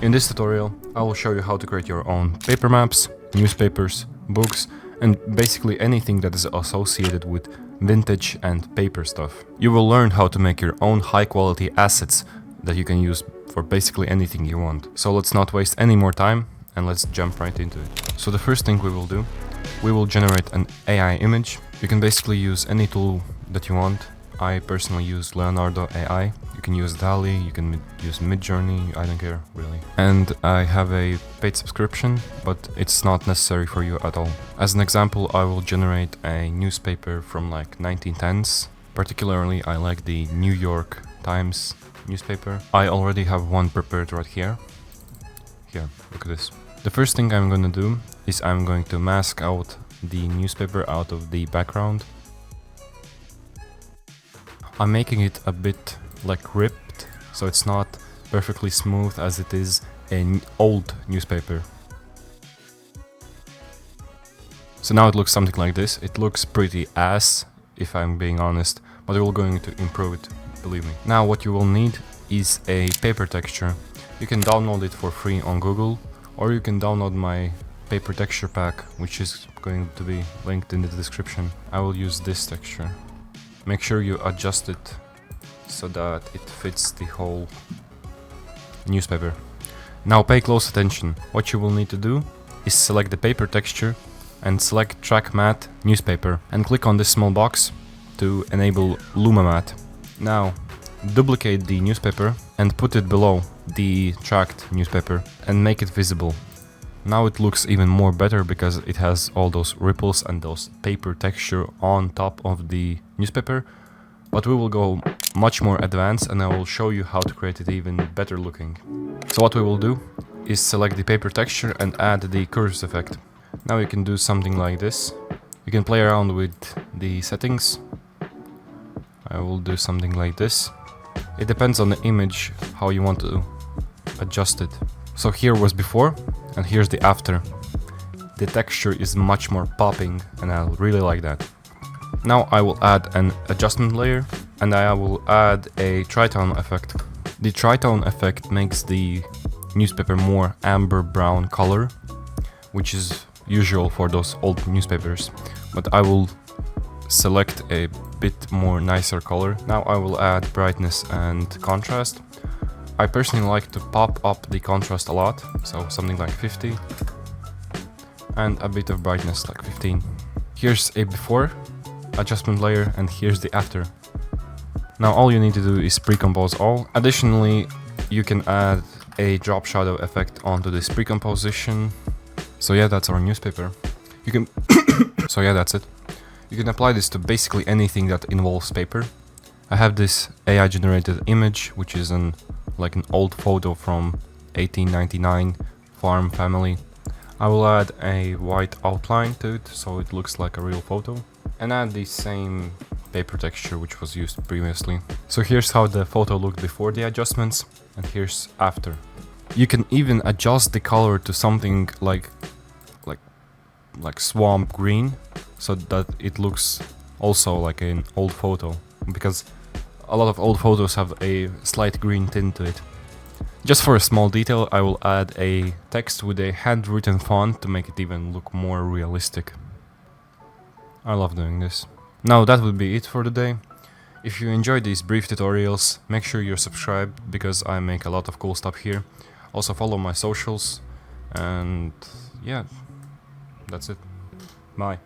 In this tutorial, I will show you how to create your own paper maps, newspapers, books, and basically anything that is associated with vintage and paper stuff. You will learn how to make your own high-quality assets that you can use for basically anything you want. So let's not waste any more time and let's jump right into it. So the first thing we will do, we will generate an AI image. You can basically use any tool that you want. I personally use Leonardo AI. You can use DALL-E, you can use Midjourney, I don't care really. And I have a paid subscription, but it's not necessary for you at all. As an example, I will generate a newspaper from like 1910s. Particularly, I like the New York Times newspaper. I already have one prepared right here. Here, look at this. The first thing I'm gonna do is I'm going to mask out the newspaper out of the background. I'm making it a bit like ripped, so it's not perfectly smooth as it is an old newspaper. So now it looks something like this. It looks pretty ass, if I'm being honest, but we're going to improve it, believe me. Now what you will need is a paper texture. You can download it for free on Google, or you can download my paper texture pack, which is going to be linked in the description. I will use this texture. Make sure you adjust it so that it fits the whole newspaper. Now pay close attention. What you will need to do is select the paper texture and select Track Matte Newspaper and click on this small box to enable Luma Matte. Now duplicate the newspaper and put it below the tracked newspaper and make it visible. Now it looks even more better because it has all those ripples and those paper texture on top of the newspaper. But we will go much more advanced and I will show you how to create it even better looking. So what we will do is select the paper texture and add the cursor effect. Now you can do something like this. You can play around with the settings. I will do something like this. It depends on the image how you want to adjust it. So here was before and here's the after. The texture is much more popping and I really like that. Now I will add an adjustment layer and I will add a tritone effect. The tritone effect makes the newspaper more amber brown color, which is usual for those old newspapers, but I will select a bit more nicer color. Now I will add brightness and contrast. I personally like to pop up the contrast a lot, so something like 50 and a bit of brightness like 15. Here's a before adjustment layer and here's the after. Now all you need to do is pre-compose all. Additionally, you can add a drop shadow effect onto this pre-composition. So yeah, that's our newspaper. You can so yeah, that's it. You can apply this to basically anything that involves paper. I have this AI generated image, which is an old photo from 1899 farm family. I will add a white outline to it so it looks like a real photo and add the same paper texture which was used previously. So here's how the photo looked before the adjustments and here's after. You can even adjust the color to something like swamp green so that it looks also like an old photo, because a lot of old photos have a slight green tint to it. Just for a small detail, I will add a text with a handwritten font to make it even look more realistic. I love doing this. Now that would be it for today. If you enjoyed these brief tutorials, make sure you're subscribed because I make a lot of cool stuff here. Also follow my socials and yeah, that's it. Bye.